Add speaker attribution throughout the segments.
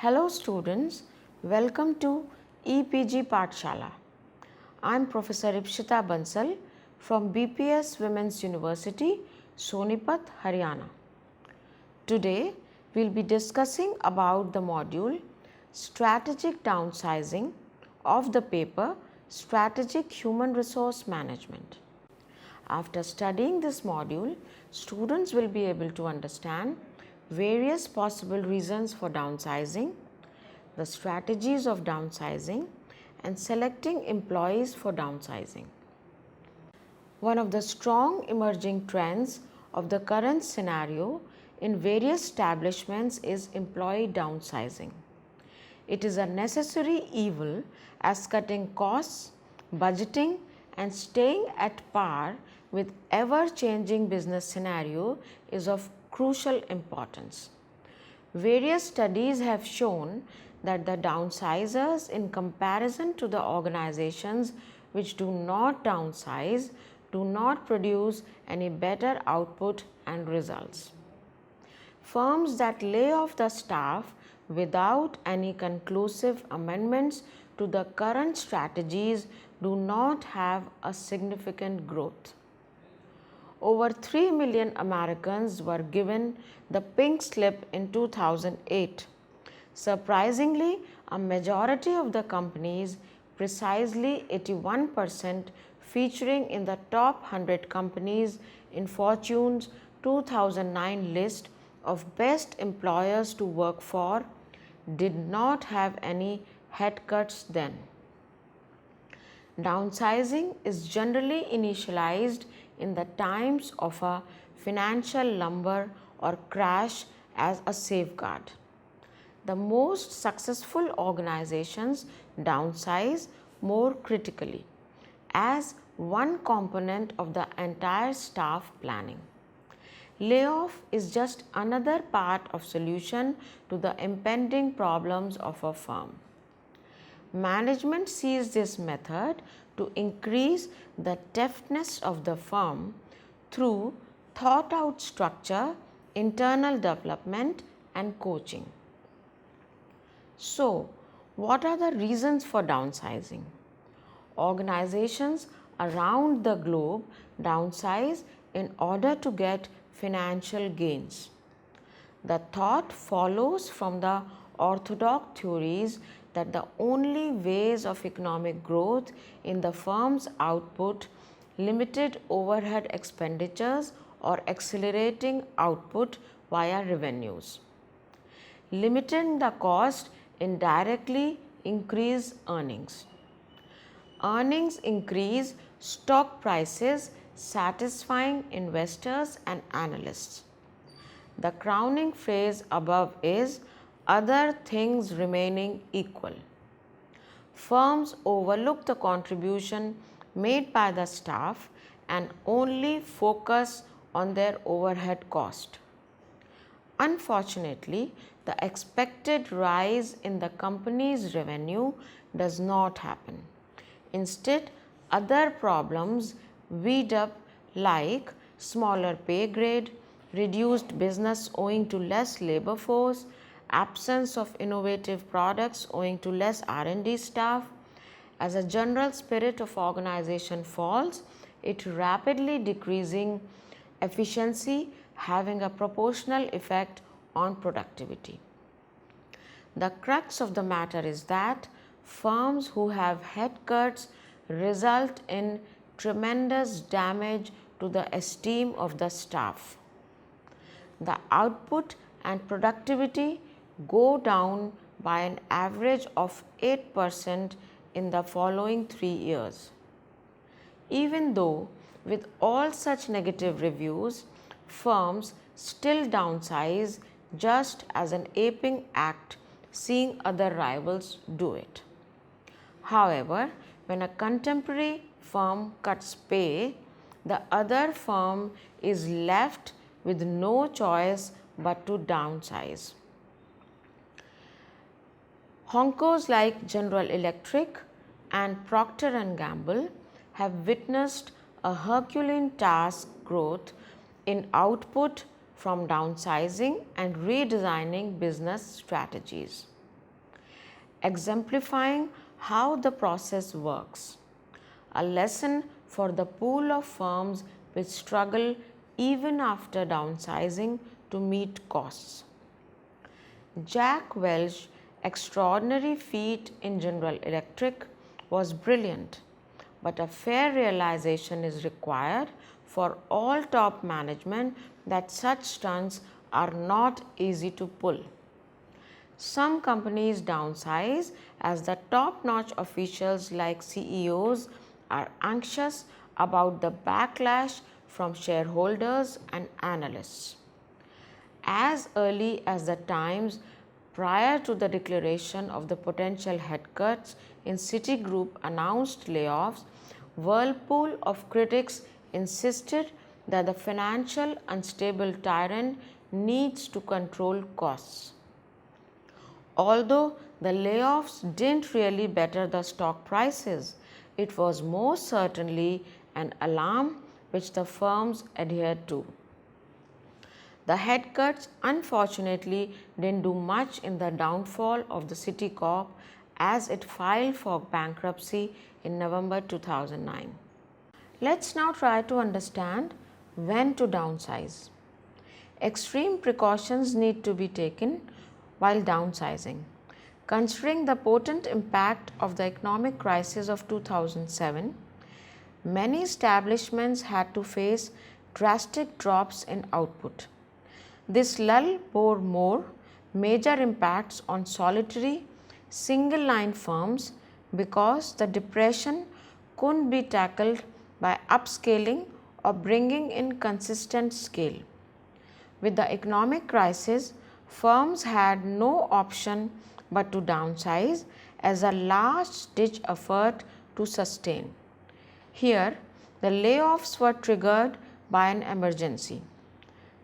Speaker 1: Hello students, welcome to EPG Pathshala. I am Professor Ipshita Bansal from BPS Women's University, Sonipat, Haryana. Today we will be discussing about the module Strategic Downsizing of the paper Strategic Human Resource Management. After studying this module, students will be able to understand various possible reasons for downsizing, the strategies of downsizing, and selecting employees for downsizing. One of the strong emerging trends of the current scenario in various establishments is employee downsizing. It is a necessary evil as cutting costs, budgeting, and staying at par with ever-changing business scenario is of crucial importance. Various studies have shown that the downsizers, in comparison to the organizations which do not downsize, do not produce any better output and results. Firms that lay off the staff without any conclusive amendments to the current strategies do not have a significant growth. Over 3 million Americans were given the pink slip in 2008. Surprisingly, a majority of the companies, precisely 81%, featuring in the top 100 companies in Fortune's 2009 list of best employers to work for, did not have any head cuts then. Downsizing is generally initialized in the times of a financial lumber or crash as a safeguard. The most successful organizations downsize more critically as one component of the entire staff planning. Layoff is just another part of solution to the impending problems of a firm. Management sees this method to increase the deftness of the firm through thought out structure, internal development, and coaching. So, what are the reasons for downsizing? Organizations around the globe downsize in order to get financial gains. The thought follows from the orthodox theories that the only ways of economic growth in the firm's output, limited overhead expenditures, or accelerating output via revenues. Limiting the cost indirectly increase earnings. Earnings increase stock prices, satisfying investors and analysts. The crowning phrase above is other things remaining equal. Firms overlook the contribution made by the staff and only focus on their overhead cost. Unfortunately, the expected rise in the company's revenue does not happen. Instead, other problems weed up like smaller pay grade, reduced business owing to less labor force, absence of innovative products owing to less R&D staff. As a general spirit of organization falls, it rapidly decreasing efficiency, having a proportional effect on productivity. The crux of the matter is that firms who have head cuts result in tremendous damage to the esteem of the staff. The output and productivity go down by an average of 8% in the following 3 years. Even though with all such negative reviews, firms still downsize just as an aping act, seeing other rivals do it. However, when a contemporary firm cuts pay, the other firm is left with no choice but to downsize. Honkos like General Electric and Procter & Gamble have witnessed a Herculean task growth in output from downsizing and redesigning business strategies. exemplifying how the process works. A lesson for the pool of firms which struggle even after downsizing to meet costs. Jack Welch's extraordinary feat in General Electric was brilliant, but a fair realization is required for all top management that such stunts are not easy to pull. Some companies downsize as the top-notch officials like CEOs are anxious about the backlash from shareholders and analysts. As early as the times prior to the declaration of the potential headcuts in Citigroup announced layoffs, whirlpool of critics insisted that the financial unstable tyrant needs to control costs. Although the layoffs didn't really better the stock prices, it was most certainly an alarm which the firms adhered to. The head cuts unfortunately didn't do much in the downfall of the Citicorp as it filed for bankruptcy in November 2009. Let's now try to understand when to downsize. Extreme precautions need to be taken while downsizing. Considering the potent impact of the economic crisis of 2007, many establishments had to face drastic drops in output. This lull bore more major impacts on solitary, single-line firms because the depression couldn't be tackled by upscaling or bringing in consistent scale. With the economic crisis, firms had no option but to downsize as a last-ditch effort to sustain. Here, the layoffs were triggered by an emergency.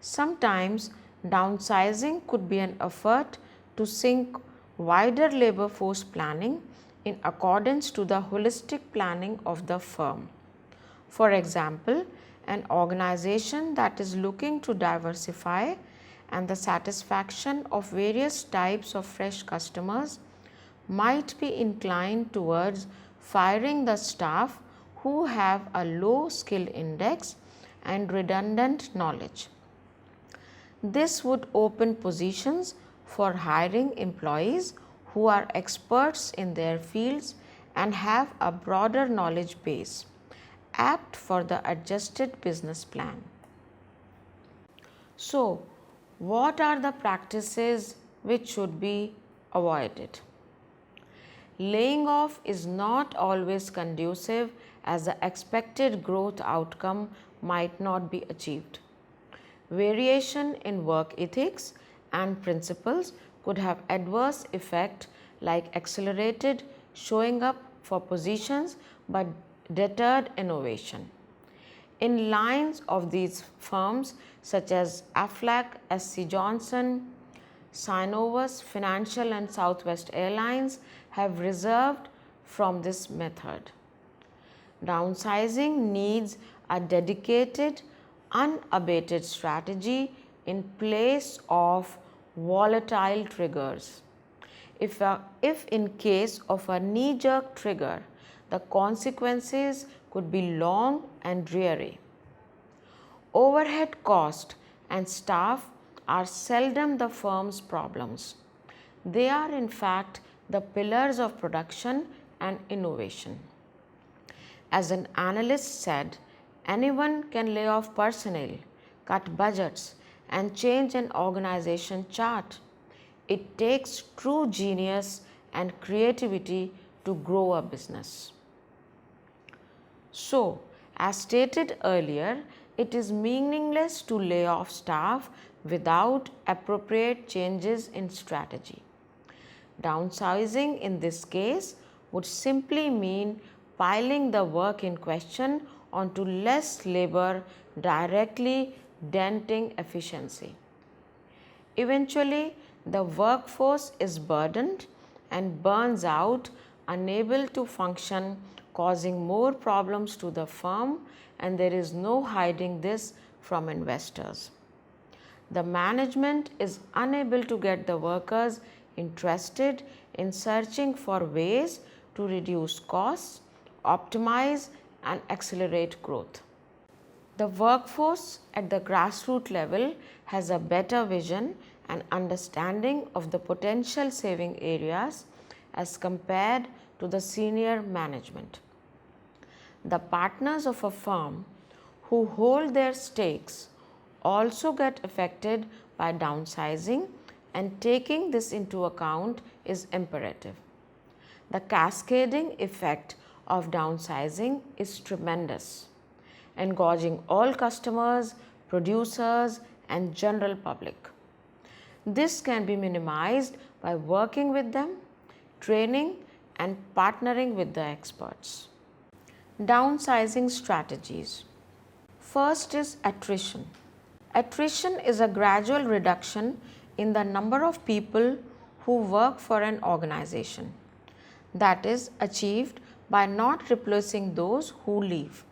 Speaker 1: Sometimes downsizing could be an effort to sync wider labor force planning in accordance to the holistic planning of the firm. For example, an organization that is looking to diversify and the satisfaction of various types of fresh customers might be inclined towards firing the staff who have a low skill index and redundant knowledge. This would open positions for hiring employees who are experts in their fields and have a broader knowledge base, apt for the adjusted business plan. So, what are the practices which should be avoided? Laying off is not always conducive as the expected growth outcome might not be achieved. Variation in work ethics and principles could have adverse effect like accelerated showing up for positions but deterred innovation. In lines of these firms such as Aflac, SC Johnson, Synovus Financial and Southwest Airlines have reserved from this method. Downsizing needs a dedicated, unabated strategy in place of volatile triggers. If in case of a knee-jerk trigger, the consequences could be long and dreary. Overhead cost and staff are seldom the firm's problems. They are in fact the pillars of production and innovation. As an analyst said, anyone can lay off personnel, cut budgets, and change an organization chart. It takes true genius and creativity to grow a business. So, as stated earlier, it is meaningless to lay off staff without appropriate changes in strategy. Downsizing in this case would simply mean piling the work in question onto less labor, directly denting efficiency. Eventually, the workforce is burdened and burns out, unable to function, causing more problems to the firm, and there is no hiding this from investors. The management is unable to get the workers interested in searching for ways to reduce costs, optimize and accelerate growth. The workforce at the grassroots level has a better vision and understanding of the potential saving areas as compared to the senior management. The partners of a firm who hold their stakes also get affected by downsizing, and taking this into account is imperative. The cascading effect of downsizing is tremendous, engaging all customers, producers and general public. This can be minimized by working with them, training and partnering with the experts. Downsizing strategies. First is attrition. Attrition is a gradual reduction in the number of people who work for an organization, that is achieved by not replacing those who leave.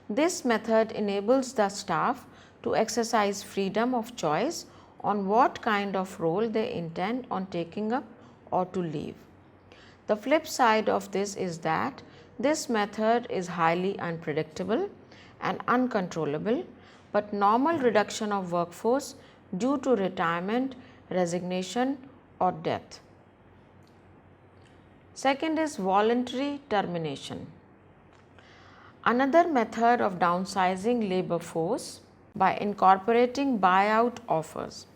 Speaker 1: This method enables the staff to exercise freedom of choice on what kind of role they intend on taking up or to leave. The flip side of this is that this method is highly unpredictable and uncontrollable, but normal reduction of workforce due to retirement, resignation or death. Second is voluntary termination. Another method of downsizing labor force by incorporating buyout offers.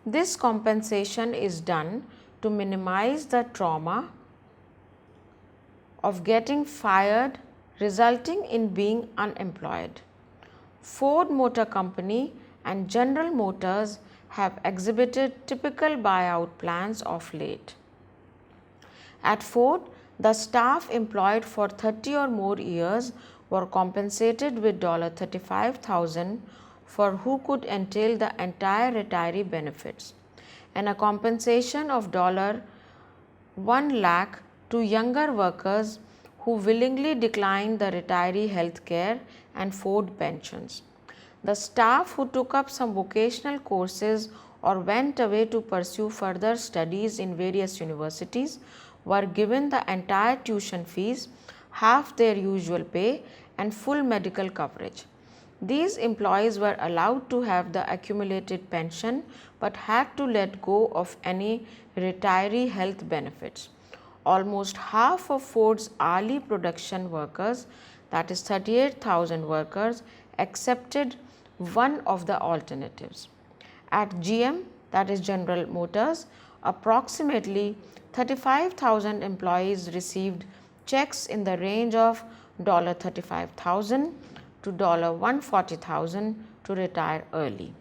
Speaker 1: This compensation is done to minimize the trauma of getting fired resulting in being unemployed. Ford Motor Company and General Motors have exhibited typical buyout plans of late. At Ford, the staff employed for 30 or more years were compensated with $35,000 for who could entail the entire retiree benefits, and a compensation of $1 lakh to younger workers who willingly declined the retiree health care and Ford pensions. The staff who took up some vocational courses or went away to pursue further studies in various universities were given the entire tuition fees, half their usual pay and full medical coverage. These employees were allowed to have the accumulated pension but had to let go of any retiree health benefits. Almost half of Ford's hourly production workers, that is 38,000 workers, accepted one of the alternatives. At GM, that is General Motors, approximately 35,000 employees received checks in the range of $35,000 to $140,000 to retire early.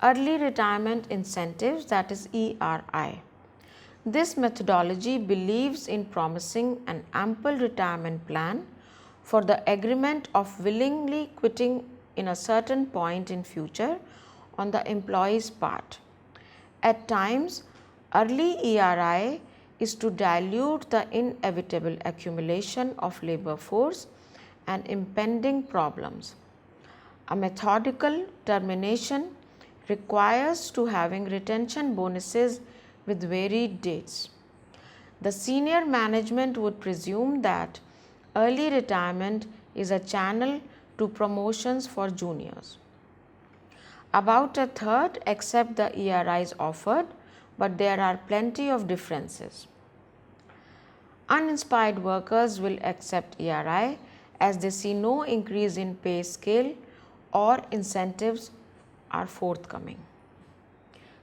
Speaker 1: Early retirement incentives, that is ERI. This methodology believes in promising an ample retirement plan for the agreement of willingly quitting in a certain point in future on the employee's part. At times, early ERI is to dilute the inevitable accumulation of labor force and impending problems. A methodical termination requires to having retention bonuses with varied dates. The senior management would presume that early retirement is a channel to promotions for juniors. About a third accept the ERIs offered, but there are plenty of differences. Uninspired workers will accept ERI as they see no increase in pay scale or incentives are forthcoming.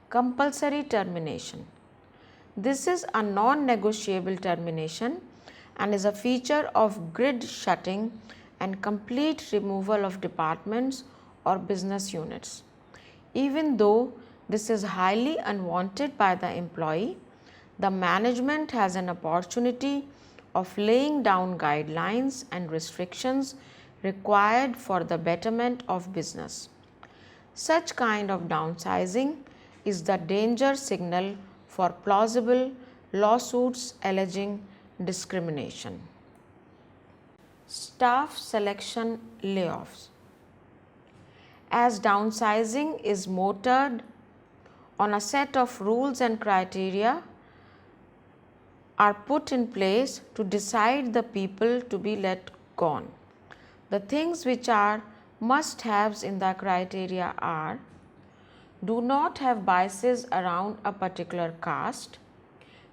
Speaker 1: Compulsory termination. This is a non-negotiable termination and is a feature of grid shutting and complete removal of departments or business units. Even though this is highly unwanted by the employee, the management has an opportunity of laying down guidelines and restrictions required for the betterment of business. Such kind of downsizing is the danger signal for plausible lawsuits alleging discrimination. Staff selection layoffs. As downsizing is motored on a set of rules and criteria are put in place to decide the people to be let go. The things which are must-haves in the criteria are: do not have biases around a particular caste,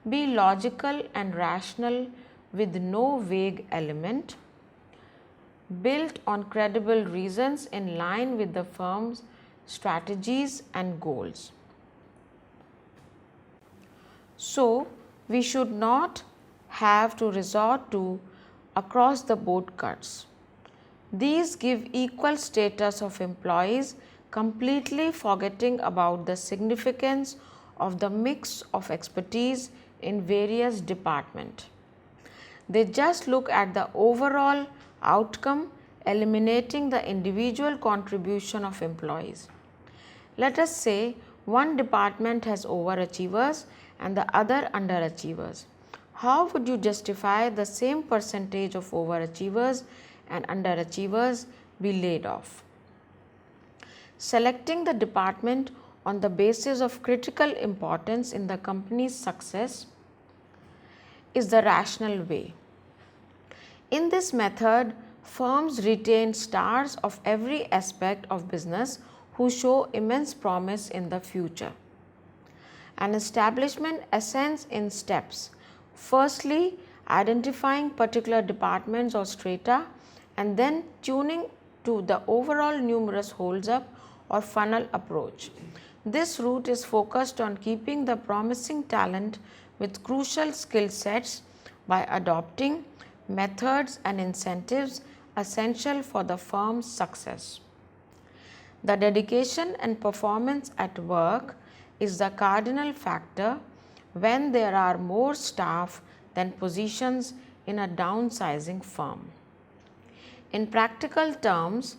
Speaker 1: be logical and rational with no vague element, built on credible reasons in line with the firm's strategies and goals. So, we should not have to resort to across the board cuts. These give equal status of employees, completely forgetting about the significance of the mix of expertise in various departments. They just look at the overall outcome, eliminating the individual contribution of employees. Let us say one department has overachievers and the other underachievers. How would you justify the same percentage of overachievers and underachievers be laid off? Selecting the department on the basis of critical importance in the company's success is the rational way. In this method, firms retain stars of every aspect of business who show immense promise in the future. An establishment ascends in steps. Firstly, identifying particular departments or strata and then tuning to the overall numerous holds up or funnel approach. This route is focused on keeping the promising talent with crucial skill sets by adopting methods and incentives essential for the firm's success. The dedication and performance at work is the cardinal factor when there are more staff than positions in a downsizing firm. In practical terms,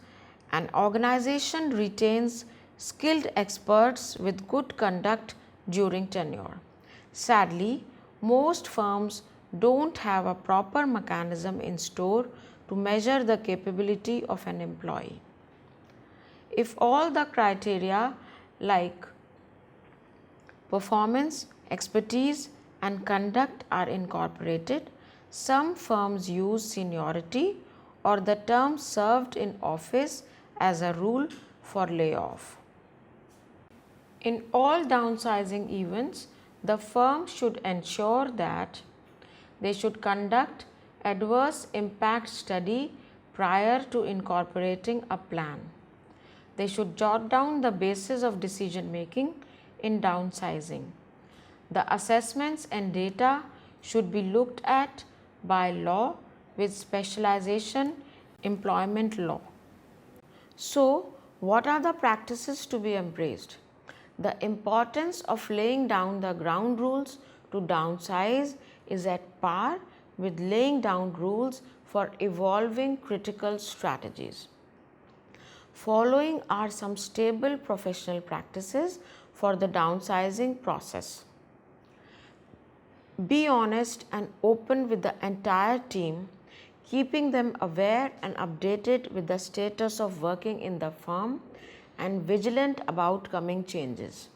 Speaker 1: an organization retains skilled experts with good conduct during tenure. Sadly, most firms don't have a proper mechanism in store to measure the capability of an employee. If all the criteria like performance, expertise, and conduct are incorporated, some firms use seniority or the term served in office as a rule for layoff. In all downsizing events, the firm should ensure that they should conduct adverse impact study prior to incorporating a plan. They should jot down the basis of decision making in downsizing. The assessments and data should be looked at by law with specialization employment law. So, what are the practices to be embraced? The importance of laying down the ground rules to downsize is at par with laying down rules for evolving critical strategies. Following are some stable professional practices for the downsizing process. Be honest and open with the entire team, keeping them aware and updated with the status of working in the firm and vigilant about coming changes.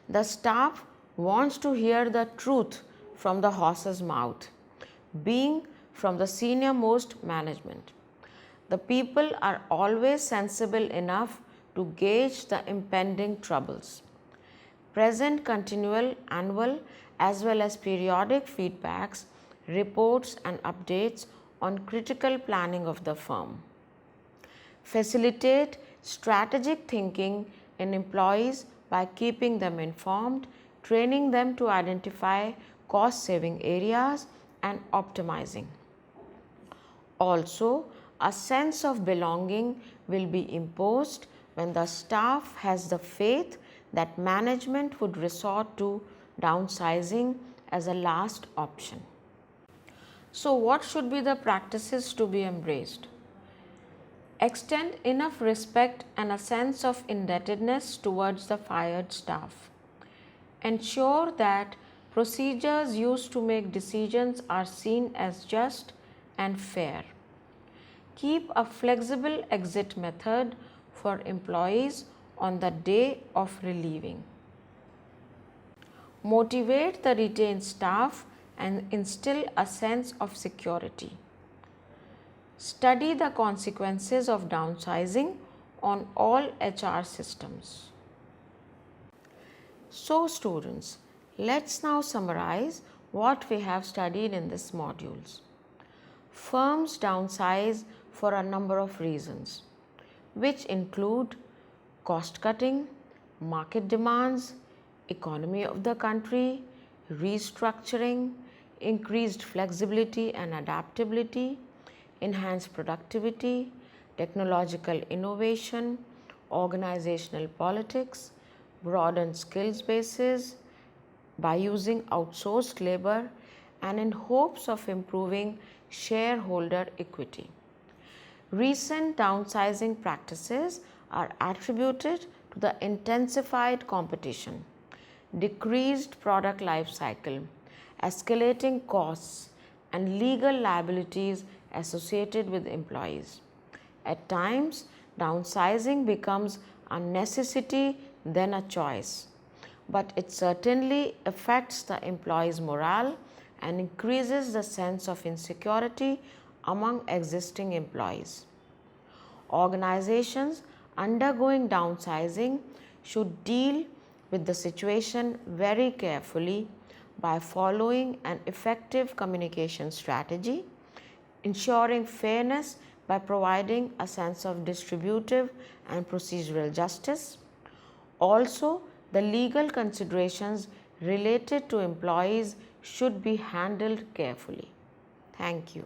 Speaker 1: The staff wants to hear the truth from the horse's mouth, being from the senior most management. The people are always sensible enough to gauge the impending troubles. Present continual, annual as well as periodic feedbacks, reports and updates on critical planning of the firm. Facilitate strategic thinking in employees by keeping them informed, training them to identify cost-saving areas and optimizing. Also, a sense of belonging will be imposed when the staff has the faith that management would resort to downsizing as a last option. So, what should be the practices to be embraced? Extend enough respect and a sense of indebtedness towards the fired staff. Ensure that procedures used to make decisions are seen as just and fair. Keep a flexible exit method for employees on the day of relieving. motivate the retained staff and instill a sense of security. Study the consequences of downsizing on all HR systems. So students, let's now summarize what we have studied in this modules. Firms downsize for a number of reasons, which include cost cutting, market demands, economy of the country, restructuring, increased flexibility and adaptability, enhanced productivity, technological innovation, organizational politics, broadened skills bases by using outsourced labor, and in hopes of improving shareholder equity. Recent downsizing practices are attributed to the intensified competition, decreased product life cycle, escalating costs, and legal liabilities associated with employees. At times, downsizing becomes a necessity than a choice, but it certainly affects the employee's morale and increases the sense of insecurity among existing employees. Organizations undergoing downsizing should deal with the situation very carefully by following an effective communication strategy, ensuring fairness by providing a sense of distributive and procedural justice. Also, the legal considerations related to employees should be handled carefully. Thank you.